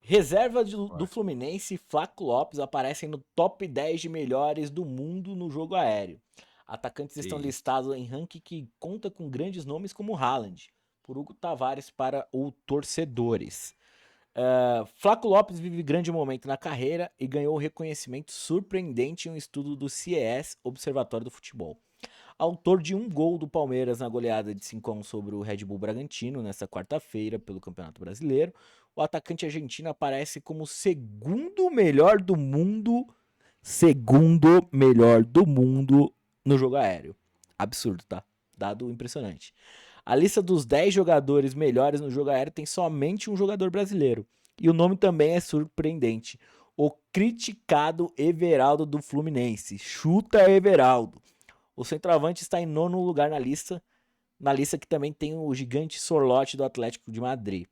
Reserva do Vai. Fluminense, Flaco Lopes aparecem no top 10 de melhores do mundo no jogo aéreo. Atacantes Que estão isso. listados em ranking que conta com grandes nomes como Haaland, por Hugo Tavares para o Torcedores. Flaco Lopes vive grande momento na carreira e ganhou reconhecimento surpreendente em um estudo do CES, Observatório do Futebol. Autor de um gol do Palmeiras na goleada de 5-1 sobre o Red Bull Bragantino nesta quarta-feira pelo Campeonato Brasileiro, o atacante argentino aparece como segundo melhor do mundo no jogo aéreo. Absurdo, tá? Dado impressionante. A lista dos 10 jogadores melhores no jogo aéreo tem somente um jogador brasileiro. E o nome também é surpreendente. O criticado Everaldo do Fluminense. Chuta Everaldo. O centroavante está em nono lugar na lista que também tem o gigante Sorlote do Atlético de Madrid.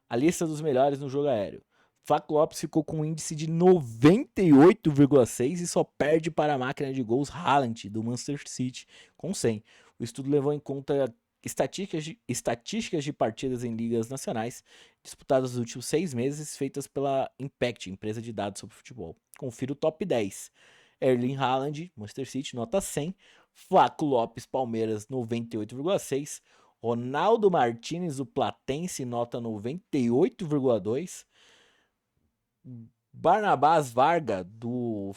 A lista dos melhores no jogo aéreo. Flaco Lopes ficou com um índice de 98,6 e só perde para a máquina de gols Haaland, do Manchester City, com 100. O estudo levou em conta estatísticas de partidas em ligas nacionais disputadas nos últimos 6 meses, feitas pela Impact, empresa de dados sobre futebol. Confira o top 10. Erling Haaland, Manchester City, nota 100. Flaco Lopes, Palmeiras, 98,6. Ronaldo Martinez, o Platense, nota 98,2. Barnabás Varga, do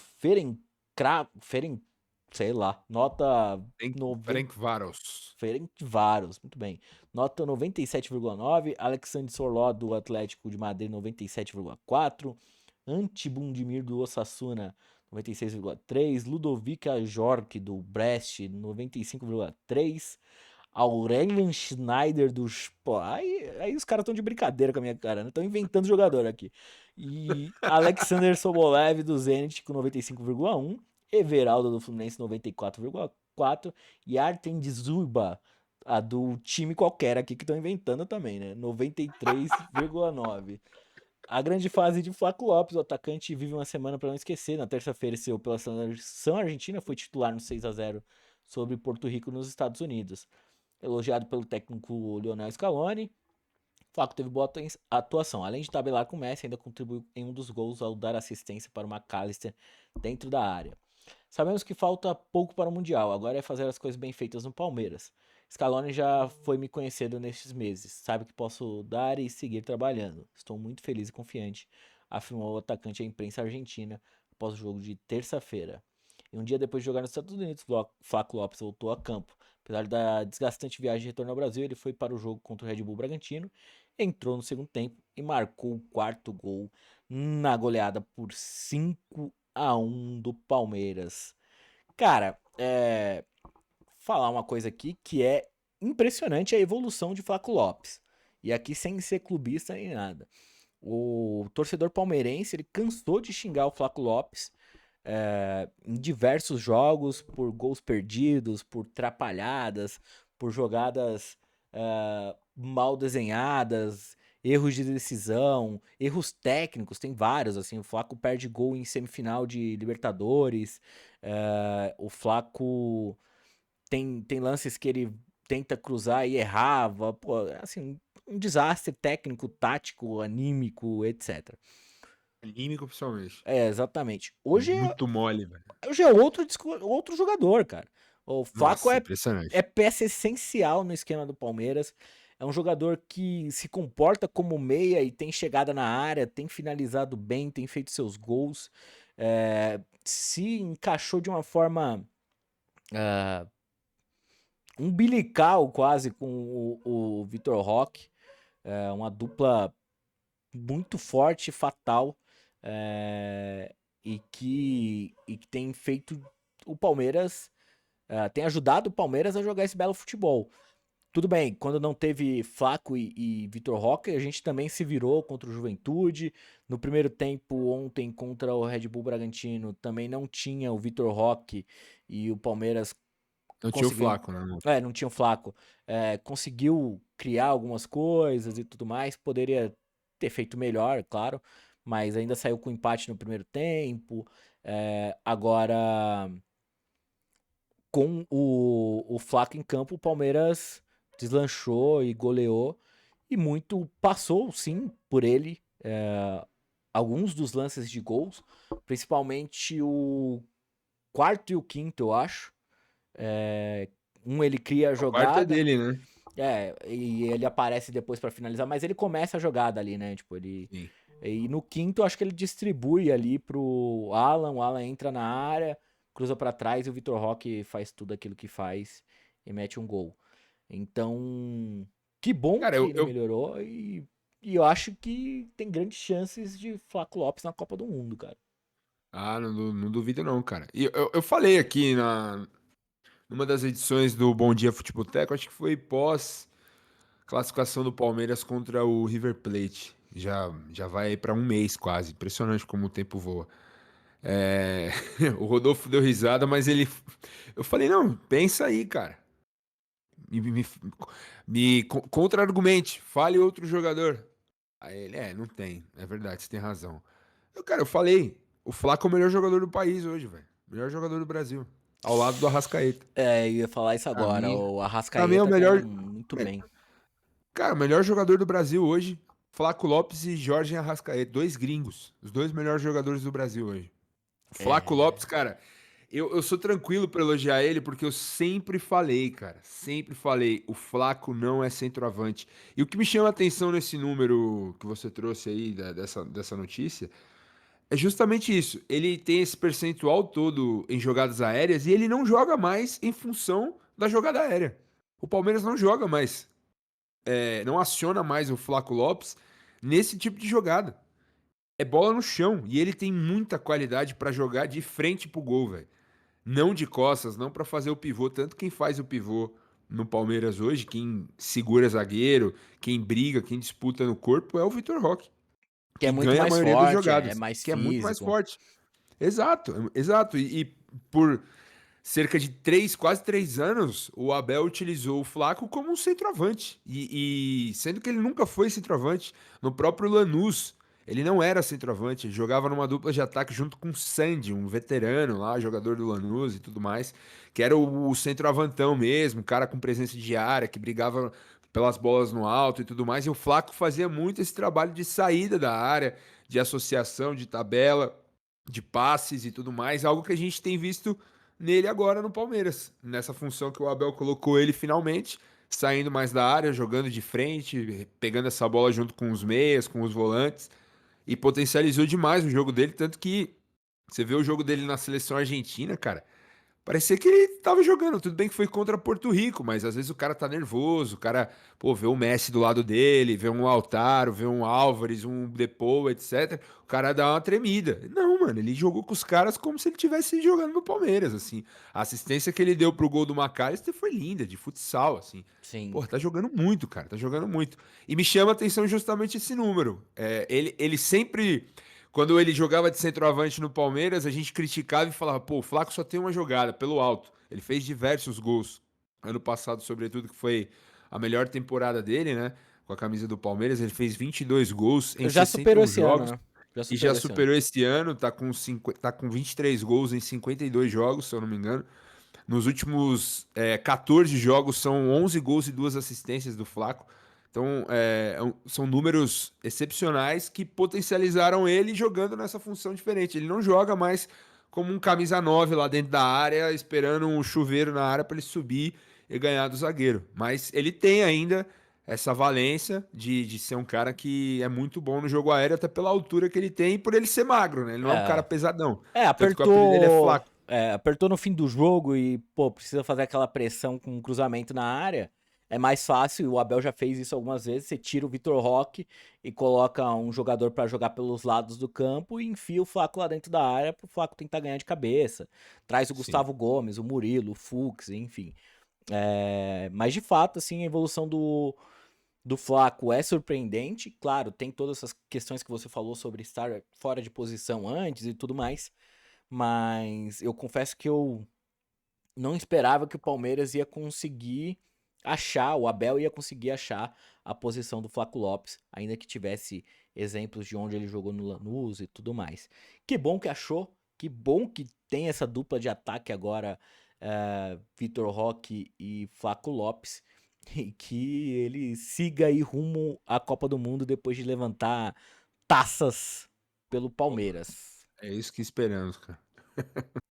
sei lá, nota Frank 90. Varos. Ferencváros, muito bem. Nota 97,9. Alexandre Sorló, do Atlético de Madrid, 97,4. Antibundimir, do Osasuna, 96,3. Ludovica Jorque, do Brest, 95,3. Aurelian Schneider dos. Pô, aí os caras estão de brincadeira com a minha cara, né? Estão inventando jogador aqui. E Alexander Sobolev do Zenit com 95,1. Everaldo do Fluminense 94,4. E Artem Dzuba, a do time qualquer aqui que estão inventando também, né? 93,9. A grande fase de Flaco Lopes, o atacante vive uma semana para não esquecer. Na terça-feira, seu pela seleção argentina foi titular no 6-0 sobre Porto Rico nos Estados Unidos. Elogiado pelo técnico Lionel Scaloni, Flaco teve boa atuação. Além de tabelar com o Messi, ainda contribuiu em um dos gols ao dar assistência para o McAllister dentro da área. Sabemos que falta pouco para o Mundial, agora é fazer as coisas bem feitas no Palmeiras. Scaloni já foi me conhecendo nestes meses, sabe que posso dar e seguir trabalhando. Estou muito feliz e confiante, afirmou o atacante à imprensa argentina após o jogo de terça-feira. E um dia depois de jogar nos Estados Unidos, Flaco Lopes voltou a campo. Apesar da desgastante viagem de retorno ao Brasil, ele foi para o jogo contra o Red Bull Bragantino, entrou no segundo tempo e marcou o quarto gol na goleada por 5-1 do Palmeiras. Cara, falar uma coisa aqui que é impressionante a evolução de Flaco Lopes. E aqui sem ser clubista nem nada. O torcedor palmeirense ele cansou de xingar o Flaco Lopes em diversos jogos por gols perdidos, por trapalhadas, por jogadas mal desenhadas, erros de decisão, erros técnicos, tem vários, assim, o Flaco perde gol em semifinal de Libertadores, o Flaco tem lances que ele tenta cruzar e errava, pô, assim, um desastre técnico, tático, anímico, etc. Anímico, principalmente. Exatamente. Muito mole, velho. Hoje é outro jogador, cara. O Flaco Nossa, é impressionante. peça essencial no esquema do Palmeiras. É um jogador que se comporta como meia e tem chegada na área, tem finalizado bem, tem feito seus gols. Se encaixou de uma forma umbilical quase com o Vitor Roque. Uma dupla muito forte, fatal, e que tem feito o Palmeiras, tem ajudado o Palmeiras a jogar esse belo futebol. Tudo bem, quando não teve Flaco e Vitor Roque, a gente também se virou contra o Juventude. No primeiro tempo, ontem, contra o Red Bull Bragantino, também não tinha o Vitor Roque e o Palmeiras Não tinha o conseguiu. Flaco, né? Não tinha o Flaco. Conseguiu criar algumas coisas e tudo mais. Poderia ter feito melhor, claro. Mas ainda saiu com empate no primeiro tempo. Agora, com o Flaco em campo, o Palmeiras deslanchou e goleou. E muito passou, sim, por ele. alguns dos lances de gols, principalmente o quarto e o quinto, eu acho. Ele cria a O quarto é jogada, dele, né? e ele aparece depois pra finalizar, mas ele começa a jogada ali, né? Tipo, Sim. e no quinto, eu acho que ele distribui ali pro Alan, o Alan entra na área, cruza pra trás e o Vitor Roque faz tudo aquilo que faz e mete um gol. Então, que bom Cara, que eu, ele eu, melhorou e eu acho que tem grandes chances de Flaco Lopes na Copa do Mundo, cara. não duvido não, cara. E eu falei aqui numa das edições do Bom Dia Futeboteco, acho que foi pós classificação do Palmeiras contra o River Plate. Já vai para um mês quase. Impressionante como o tempo voa. É, o Rodolfo deu risada, mas eu falei, não, pensa aí, cara. Contra-argumente, fale outro jogador. Aí ele, não tem. É verdade, você tem razão. Eu falei, o Flaco é o melhor jogador do país hoje, velho. Melhor jogador do Brasil. Ao lado do Arrascaeta. Eu ia falar isso Pra agora. mim, O pra mim é o Arrascaeta tá melhor. muito bem. Cara, o melhor jogador do Brasil hoje, Flaco Lopes e Jorge Arrascaeta. Dois gringos. Os dois melhores jogadores do Brasil hoje. Flaco É, Lopes, cara, eu sou tranquilo pra elogiar ele, porque eu sempre falei, cara. Sempre falei, o Flaco não é centroavante. E o que me chama a atenção nesse número que você trouxe aí, dessa notícia, é justamente isso. Ele tem esse percentual todo em jogadas aéreas e ele não joga mais em função da jogada aérea. O Palmeiras não joga mais, não aciona mais o Flaco Lopes nesse tipo de jogada. É bola no chão e ele tem muita qualidade pra jogar de frente pro gol, velho. Não de costas, não pra fazer o pivô. Tanto quem faz o pivô no Palmeiras hoje, quem segura zagueiro, quem briga, quem disputa no corpo é o Vitor Roque, que é que muito ganha a mais maioria das forte, é jogadas, mais que é muito mais físico. forte. Exato, exato. E por cerca de quase 3 anos, o Abel utilizou o Flaco como um centroavante. E sendo que ele nunca foi centroavante, no próprio Lanús, ele não era centroavante, ele jogava numa dupla de ataque junto com o Sandy, um veterano lá, jogador do Lanús e tudo mais, que era o centroavantão mesmo, cara com presença de área, que brigava pelas bolas no alto e tudo mais. E o Flaco fazia muito esse trabalho de saída da área, de associação, de tabela, de passes e tudo mais, algo que a gente tem visto nele agora no Palmeiras, nessa função que o Abel colocou ele finalmente, saindo mais da área, jogando de frente, pegando essa bola junto com os meias, com os volantes, e potencializou demais o jogo dele, tanto que você vê o jogo dele na seleção argentina, cara. Parecia que ele tava jogando. Tudo bem que foi contra Porto Rico, mas às vezes o cara tá nervoso. O cara, pô, vê o Messi do lado dele, vê um Lautaro, vê um Álvares, um Depou, etc. O cara dá uma tremida. Não, mano, ele jogou com os caras como se ele tivesse jogando no Palmeiras, assim. A assistência que ele deu pro gol do McAllister foi linda, de futsal, assim. Sim. Pô, tá jogando muito, cara, tá jogando muito. E me chama a atenção justamente esse número. Ele sempre. Quando ele jogava de centroavante no Palmeiras, a gente criticava e falava, pô, o Flaco só tem uma jogada, pelo alto. Ele fez diversos gols. Ano passado, sobretudo, que foi a melhor temporada dele, né? Com a camisa do Palmeiras, ele fez 22 gols em Já superou 61 esse ano, jogos né? Já e já superou esse ano. superou esse ano, tá com 23 gols em 52 jogos, se eu não me engano. Nos últimos 14 jogos são 11 gols e 2 assistências do Flaco. Então, são números excepcionais que potencializaram ele jogando nessa função diferente. Ele não joga mais como um camisa 9 lá dentro da área, esperando um chuveiro na área para ele subir e ganhar do zagueiro. Mas ele tem ainda essa valência de ser um cara que é muito bom no jogo aéreo, até pela altura que ele tem e por ele ser magro, né? Ele não é um cara É, pesadão. Tanto que o apelido dele é apertou. Flaco. Apertou no fim do jogo e, pô, precisa fazer aquela pressão com um cruzamento na área. É mais fácil, o Abel já fez isso algumas vezes. Você tira o Vitor Roque e coloca um jogador pra jogar pelos lados do campo e enfia o Flaco lá dentro da área pro Flaco tentar ganhar de cabeça. Traz o Sim. Gustavo Gomes, o Murilo, o Fux, enfim. Mas de fato, assim, a evolução do Flaco é surpreendente. Claro, tem todas essas questões que você falou sobre estar fora de posição antes e tudo mais. Mas eu confesso que eu não esperava que o Palmeiras ia conseguir achar, o Abel ia conseguir achar a posição do Flaco Lopes, ainda que tivesse exemplos de onde ele jogou no Lanús e tudo mais. Que bom que achou, que bom que tem essa dupla de ataque agora, Vitor Roque e Flaco Lopes, e que ele siga aí rumo à Copa do Mundo depois de levantar taças pelo Palmeiras. É isso que esperamos, cara.